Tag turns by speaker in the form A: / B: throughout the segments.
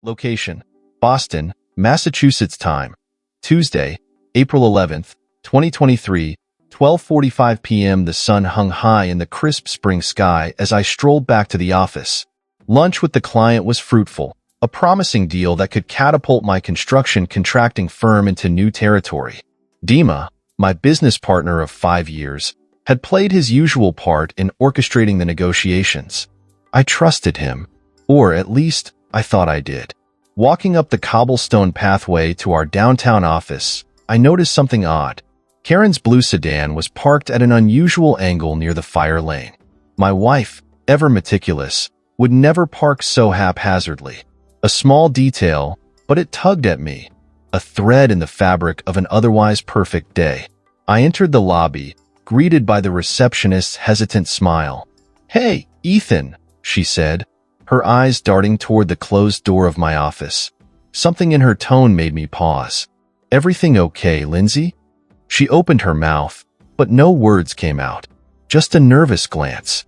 A: Location: Boston, Massachusetts. Time: Tuesday, April 11th, 2023, 12:45 p.m. The sun hung high in the crisp spring sky as I strolled back to the office. Lunch with the client was fruitful, a promising deal that could catapult my construction contracting firm into new territory. Dima, my business partner of 5 years, had played his usual part in orchestrating the negotiations. I trusted him, or at least I thought I did. Walking up the cobblestone pathway to our downtown office, I noticed something odd. Karen's blue sedan was parked at an unusual angle near the fire lane. My wife, ever meticulous, would never park so haphazardly. A small detail, but it tugged at me, a thread in the fabric of an otherwise perfect day. I entered the lobby, greeted by the receptionist's hesitant smile. "Hey, Ethan," she said, her eyes darting toward the closed door of my office. Something in her tone made me pause. "Everything okay, Lindsay?" She opened her mouth, but no words came out. Just a nervous glance.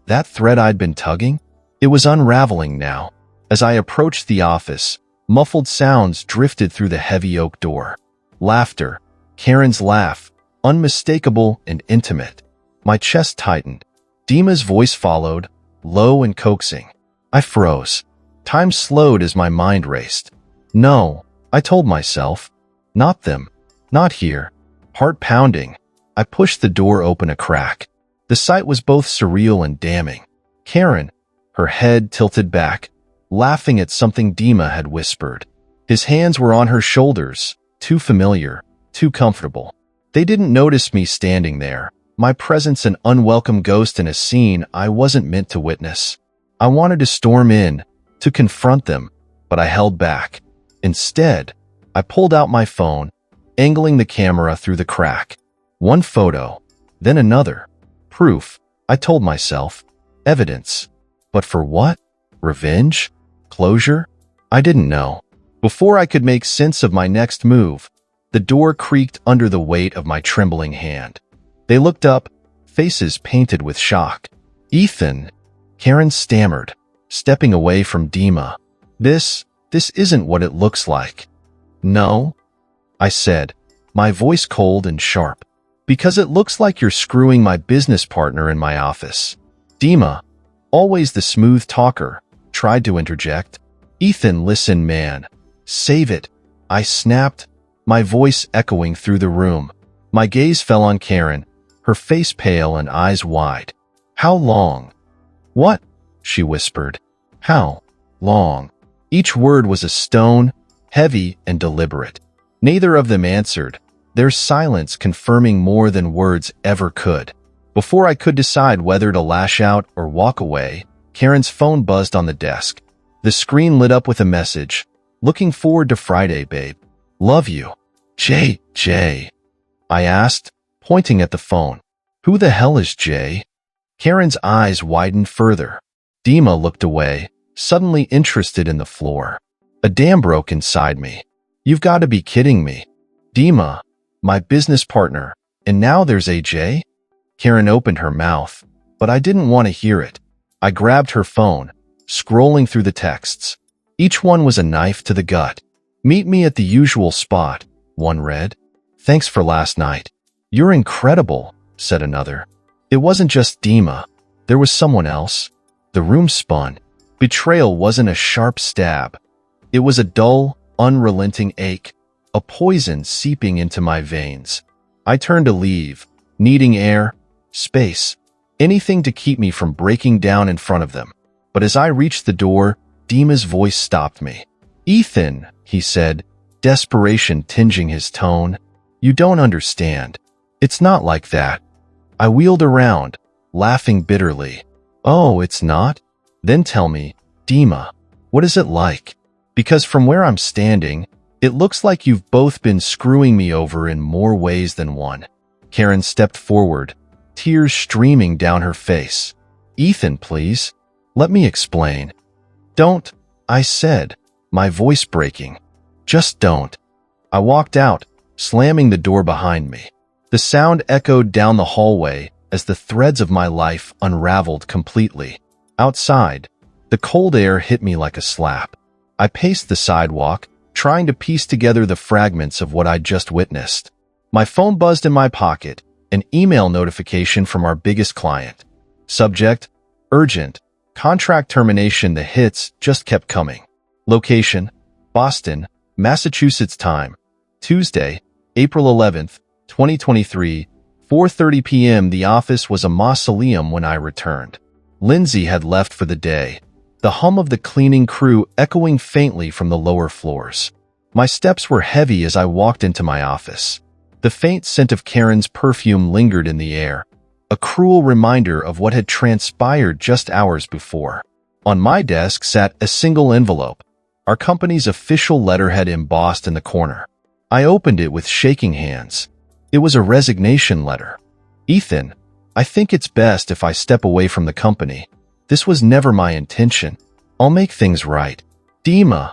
A: That thread I'd been tugging? It was unraveling now. As I approached the office, muffled sounds drifted through the heavy oak door. Laughter. Karen's laugh. Unmistakable and intimate. My chest tightened. Dima's voice followed, low and coaxing. I froze. Time slowed as my mind raced. No, I told myself. Not them. Not here. Heart pounding. I pushed the door open a crack. The sight was both surreal and damning. Karen, her head tilted back, laughing at something Dima had whispered. His hands were on her shoulders, too familiar, too comfortable. They didn't notice me standing there, my presence an unwelcome ghost in a scene I wasn't meant to witness. I wanted to storm in, to confront them, but I held back. Instead, I pulled out my phone, angling the camera through the crack. One photo, then another. Proof, I told myself. Evidence. But for what? Revenge? Closure? I didn't know. Before I could make sense of my next move, the door creaked under the weight of my trembling hand. They looked up, faces painted with shock. "Ethan," Karen stammered, stepping away from Dima. This isn't what it looks like." "No," I said, my voice cold and sharp. "Because it looks like you're screwing my business partner in my office." Dima, always the smooth talker, tried to interject. "Ethan, listen, man. Save it," I snapped, my voice echoing through the room. My gaze fell on Karen, her face pale and eyes wide. "How long?" "What?" she whispered. "How long?" Each word was a stone, heavy and deliberate. Neither of them answered, their silence confirming more than words ever could. Before I could decide whether to lash out or walk away, Karen's phone buzzed on the desk. The screen lit up with a message. "Looking forward to Friday, babe. Love you. Jay." I asked, pointing at the phone. "Who the hell is Jay?" Karen's eyes widened further. Dima looked away, suddenly interested in the floor. A dam broke inside me. "You've got to be kidding me. Dima, my business partner, and now there's a Jay?" Karen opened her mouth, but I didn't want to hear it. I grabbed her phone, scrolling through the texts. Each one was a knife to the gut. "Meet me at the usual spot," one read. "Thanks for last night." "You're incredible," said another. It wasn't just Dima. There was someone else. The room spun. Betrayal wasn't a sharp stab. It was a dull, unrelenting ache, a poison seeping into my veins. I turned to leave, needing air, space, anything to keep me from breaking down in front of them. But as I reached the door, Dima's voice stopped me. "Ethan," he said, desperation tinging his tone. "You don't understand. It's not like that." I wheeled around, laughing bitterly. "Oh, it's not? Then tell me, Dima, what is it like? Because from where I'm standing, it looks like you've both been screwing me over in more ways than one." Karen stepped forward, tears streaming down her face. "Ethan, please. Let me explain." "Don't," I said, my voice breaking. "Just don't." I walked out, slamming the door behind me. The sound echoed down the hallway as the threads of my life unraveled completely. Outside, the cold air hit me like a slap. I paced the sidewalk, trying to piece together the fragments of what I'd just witnessed. My phone buzzed in my pocket, an email notification from our biggest client. Subject: urgent. Contract termination. The hits just kept coming. Location: Boston, Massachusetts. Time: Tuesday, April 11th, 2023, 4:30 p.m. The office was a mausoleum when I returned. Lindsay had left for the day, the hum of the cleaning crew echoing faintly from the lower floors. My steps were heavy as I walked into my office. The faint scent of Karen's perfume lingered in the air, a cruel reminder of what had transpired just hours before. On my desk sat a single envelope, our company's official letterhead embossed in the corner. I opened it with shaking hands. It was a resignation letter. Ethan, I think it's best if I step away from the company. This was never my intention. I'll make things right. Dima.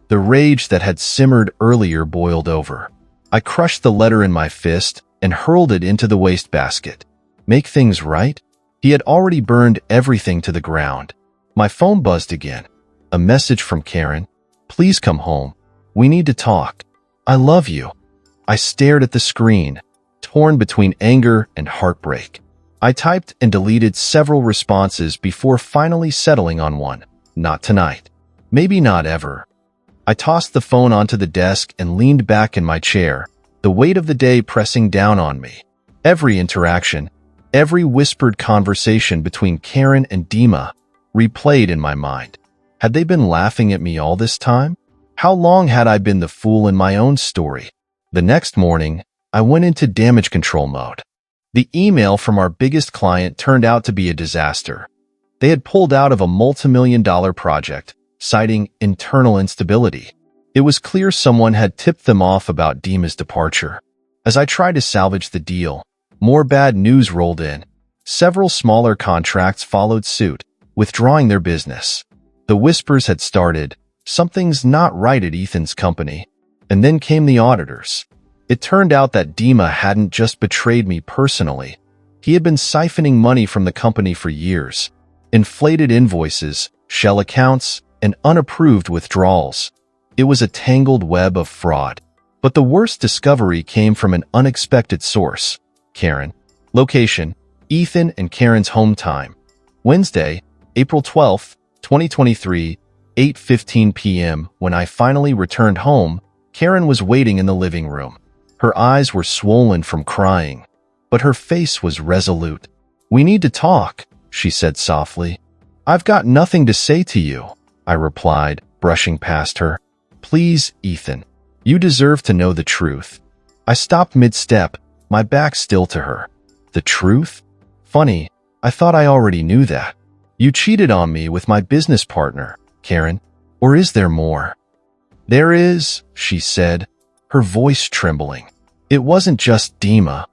A: The rage that had simmered earlier boiled over. I crushed the letter in my fist and hurled it into the wastebasket. Make things right? He had already burned everything to the ground. My phone buzzed again. A message from Karen. Please come home. We need to talk. I love you. I stared at the screen, torn between anger and heartbreak. I typed and deleted several responses before finally settling on one. Not tonight. Maybe not ever. I tossed the phone onto the desk and leaned back in my chair, the weight of the day pressing down on me. Every interaction, every whispered conversation between Karen and Dima replayed in my mind. Had they been laughing at me all this time? How long had I been the fool in my own story? The next morning, I went into damage control mode. The email from our biggest client turned out to be a disaster. They had pulled out of a multi-million-dollar project, citing internal instability. It was clear someone had tipped them off about Dima's departure. As I tried to salvage the deal, more bad news rolled in. Several smaller contracts followed suit, withdrawing their business. The whispers had started, something's not right at Ethan's company. And then came the auditors. It turned out that Dima hadn't just betrayed me personally. He had been siphoning money from the company for years. Inflated invoices, shell accounts, and unapproved withdrawals. It was a tangled web of fraud. But the worst discovery came from an unexpected source. Karen. Location: Ethan and Karen's home time. Wednesday, April 12th, 2023, 8:15 p.m. When I finally returned home, Karen was waiting in the living room. Her eyes were swollen from crying, but her face was resolute. "We need to talk," she said softly. "I've got nothing to say to you," I replied, brushing past her. "Please, Ethan. You deserve to know the truth." I stopped mid-step, my back still to her. "The truth? Funny, I thought I already knew that. You cheated on me with my business partner, Karen. Or is there more?" "There is," she said, her voice trembling. "It wasn't just Dima."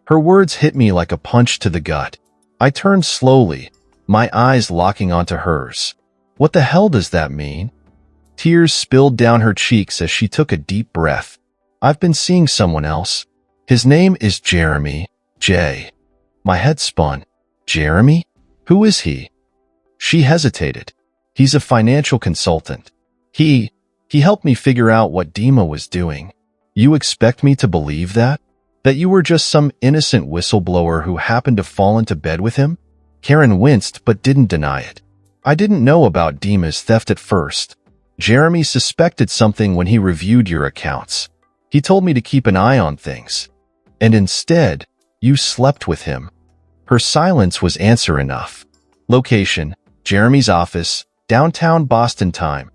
A: Her words hit me like a punch to the gut. I turned slowly, my eyes locking onto hers. "What the hell does that mean?" Tears spilled down her cheeks as she took a deep breath. "I've been seeing someone else. His name is Jeremy, J." My head spun. "Jeremy? Who is he?" She hesitated. "He's a financial consultant. He helped me figure out what Dima was doing." "You expect me to believe that? That you were just some innocent whistleblower who happened to fall into bed with him?" Karen winced but didn't deny it. "I didn't know about Dima's theft at first. Jeremy suspected something when he reviewed your accounts. He told me to keep an eye on things. And instead, you slept with him." Her silence was answer enough. Location: Jeremy's office, downtown Boston. Time: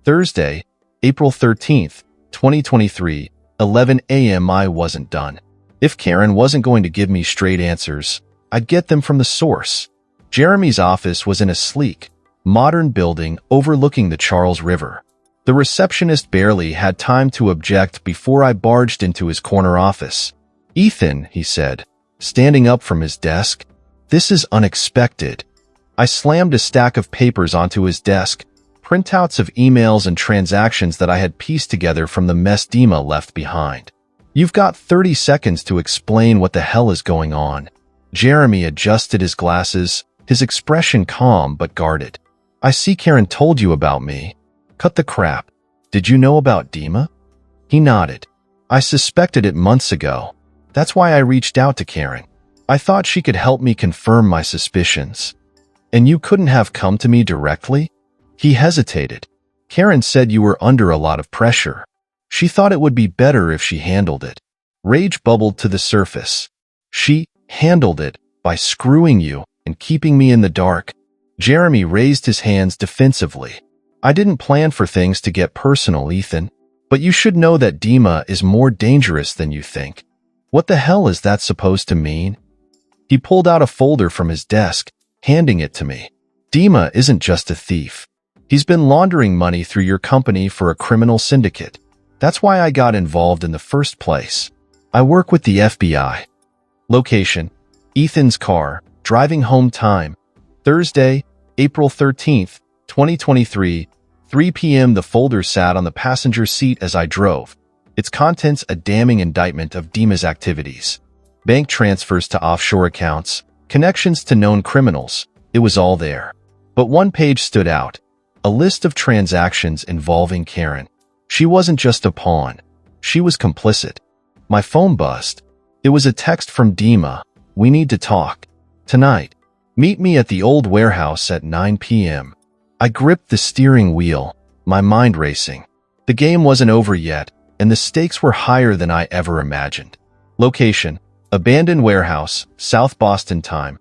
A: Thursday, April 13th, 2023, 11 a.m. I wasn't done. If Karen wasn't going to give me straight answers, I'd get them from the source. Jeremy's office was in a sleek, modern building overlooking the Charles River. The receptionist barely had time to object before I barged into his corner office. "Ethan," he said, standing up from his desk, "this is unexpected." I slammed a stack of papers onto his desk, printouts of emails and transactions that I had pieced together from the mess Dima left behind. "You've got 30 seconds to explain what the hell is going on." Jeremy adjusted his glasses, his expression calm but guarded. "I see Karen told you about me." Cut the crap. Did you know about Dima? He nodded. I suspected it months ago. That's why I reached out to Karen. I thought she could help me confirm my suspicions. And you couldn't have come to me directly? He hesitated. Karen said you were under a lot of pressure. She thought it would be better if she handled it. Rage bubbled to the surface. She handled it by screwing you and keeping me in the dark. Jeremy raised his hands defensively. I didn't plan for things to get personal, Ethan. But you should know that Dima is more dangerous than you think. What the hell is that supposed to mean? He pulled out a folder from his desk, handing it to me. Dima isn't just a thief. He's been laundering money through your company for a criminal syndicate. That's why I got involved in the first place. I work with the FBI. Location: Ethan's car, driving home time. Thursday, April 13th, 2023, 3 p.m. The folder sat on the passenger seat as I drove. Its contents a damning indictment of Dima's activities. Bank transfers to offshore accounts, connections to known criminals. It was all there. But one page stood out. A list of transactions involving Karen. She wasn't just a pawn. She was complicit. My phone buzzed. It was a text from Dima. We need to talk. Tonight. Meet me at the old warehouse at 9 p.m. I gripped the steering wheel, my mind racing. The game wasn't over yet, and the stakes were higher than I ever imagined. Location: abandoned warehouse, South Boston time.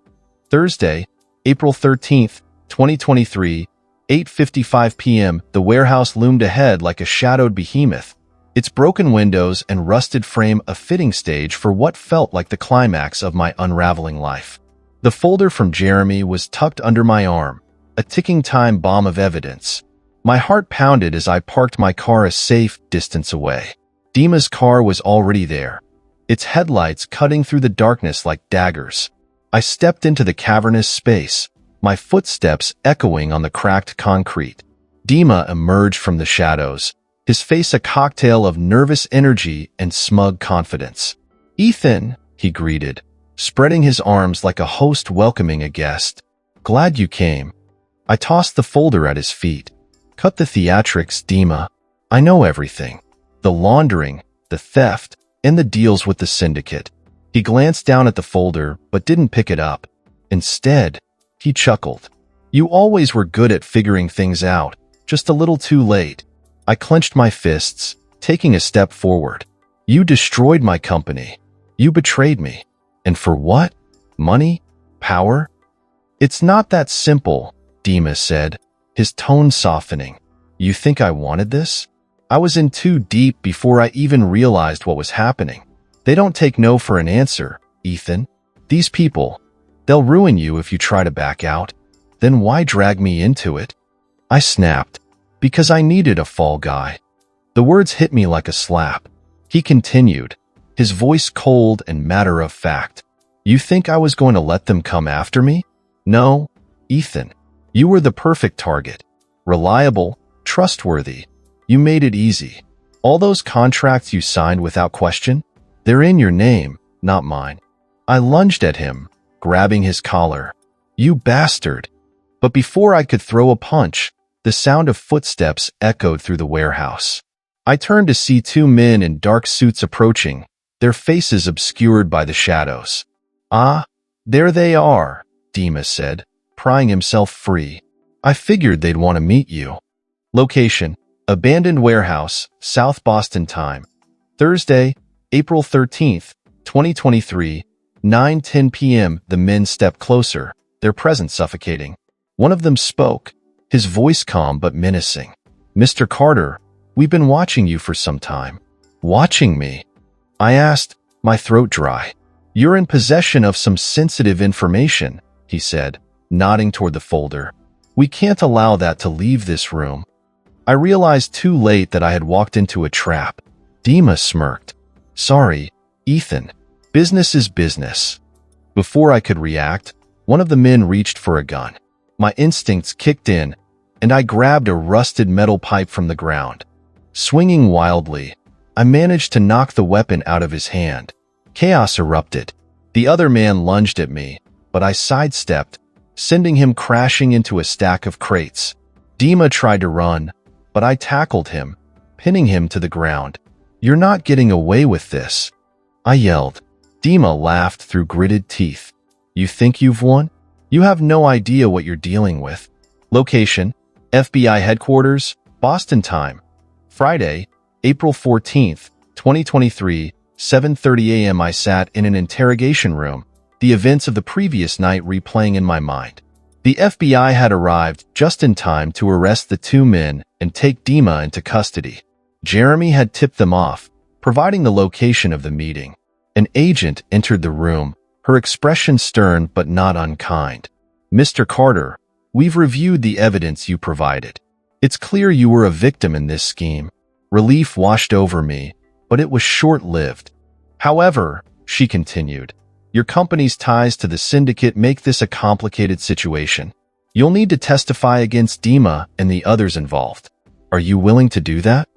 A: Thursday, April 13th, 2023, 8:55 p.m. The warehouse loomed ahead like a shadowed behemoth, its broken windows and rusted frame a fitting stage for what felt like the climax of my unraveling life. The folder from Jeremy was tucked under my arm, a ticking time bomb of evidence. My heart pounded as I parked my car a safe distance away. Dima's car was already there, its headlights cutting through the darkness like daggers. I stepped into the cavernous space, my footsteps echoing on the cracked concrete. Dima emerged from the shadows, his face a cocktail of nervous energy and smug confidence. "Ethan," he greeted, spreading his arms like a host welcoming a guest. "Glad you came." I tossed the folder at his feet. "Cut the theatrics, Dima. I know everything. The laundering, the theft, and the deals with the syndicate." He glanced down at the folder, but didn't pick it up. Instead, he chuckled. "You always were good at figuring things out, just a little too late." I clenched my fists, taking a step forward. "You destroyed my company. You betrayed me. And for what? Money? Power?" "It's not that simple," Dima said, his tone softening. "You think I wanted this? I was in too deep before I even realized what was happening. They don't take no for an answer, Ethan. These people, they'll ruin you if you try to back out. Then why drag me into it?" I snapped. "Because I needed a fall guy." The words hit me like a slap. He continued, his voice cold and matter-of-fact. "You think I was going to let them come after me? No, Ethan. You were the perfect target. Reliable, trustworthy. You made it easy. All those contracts you signed without question, they're in your name, not mine." I lunged at him, grabbing his collar. "You bastard." But before I could throw a punch, the sound of footsteps echoed through the warehouse. I turned to see two men in dark suits approaching, their faces obscured by the shadows. "Ah, there they are," Dima said, prying himself free. "I figured they'd want to meet you." Location: abandoned warehouse, South Boston time. Thursday, April 13th, 2023, 9:10 p.m. The men stepped closer, their presence suffocating. One of them spoke, his voice calm but menacing. "Mr. Carter, we've been watching you for some time." "Watching me?" I asked, my throat dry. "You're in possession of some sensitive information," he said, nodding toward the folder. "We can't allow that to leave this room." I realized too late that I had walked into a trap. Dima smirked. "Sorry, Ethan. Business is business." Before I could react, one of the men reached for a gun. My instincts kicked in, and I grabbed a rusted metal pipe from the ground. Swinging wildly, I managed to knock the weapon out of his hand. Chaos erupted. The other man lunged at me, but I sidestepped, sending him crashing into a stack of crates. Dima tried to run, but I tackled him, pinning him to the ground. "You're not getting away with this," I yelled. Dima laughed through gritted teeth. "You think you've won? You have no idea what you're dealing with." Location: FBI headquarters, Boston time. Friday, April 14th, 2023, 7:30 a.m. I sat in an interrogation room, the events of the previous night replaying in my mind. The FBI had arrived just in time to arrest the two men and take Dima into custody. Jeremy had tipped them off, providing the location of the meeting. An agent entered the room, her expression stern but not unkind. "Mr. Carter, we've reviewed the evidence you provided. It's clear you were a victim in this scheme." Relief washed over me, but it was short-lived. "However," she continued, "your company's ties to the syndicate make this a complicated situation. You'll need to testify against Dima and the others involved. Are you willing to do that?"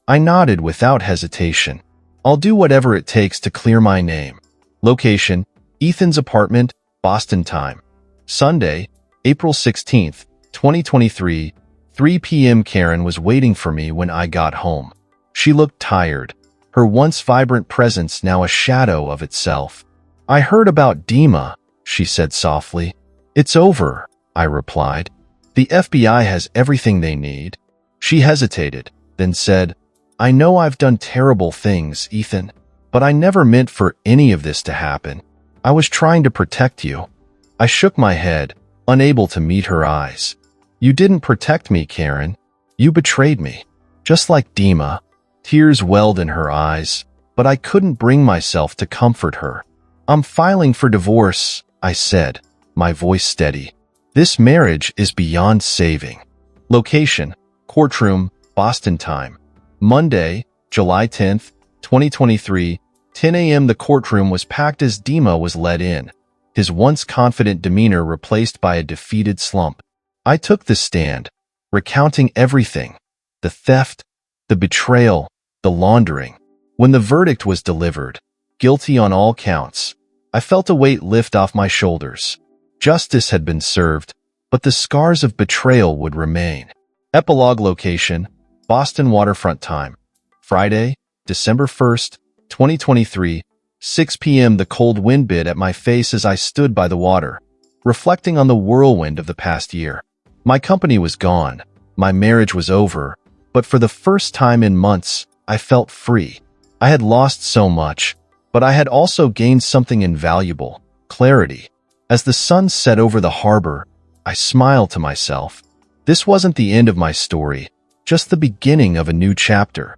A: I nodded without hesitation. "I'll do whatever it takes to clear my name." Location: Ethan's apartment, Boston time. Sunday, April 16th, 2023, 3 p.m. Karen was waiting for me when I got home. She looked tired, her once vibrant presence now a shadow of itself. "I heard about Dima," she said softly. "It's over," I replied. "The FBI has everything they need." She hesitated, then said, "I know I've done terrible things, Ethan, but I never meant for any of this to happen. I was trying to protect you." I shook my head, unable to meet her eyes. "You didn't protect me, Karen. You betrayed me." Just like Dima, tears welled in her eyes, but I couldn't bring myself to comfort her. "I'm filing for divorce," I said, my voice steady. "This marriage is beyond saving." Location: courtroom, Boston time. Monday, July 10th, 2023, 10 a.m. The courtroom was packed as Dima was led in, his once confident demeanor replaced by a defeated slump. I took the stand, recounting everything: the theft, the betrayal, the laundering. When the verdict was delivered, guilty on all counts, I felt a weight lift off my shoulders. Justice had been served, but the scars of betrayal would remain. Epilogue location: Boston waterfront time. Friday, December 1st, 2023, 6 p.m. The cold wind bit at my face as I stood by the water, reflecting on the whirlwind of the past year. My company was gone, my marriage was over, but for the first time in months, I felt free. I had lost so much, but I had also gained something invaluable: clarity. As the sun set over the harbor, I smiled to myself. This wasn't the end of my story, just the beginning of a new chapter.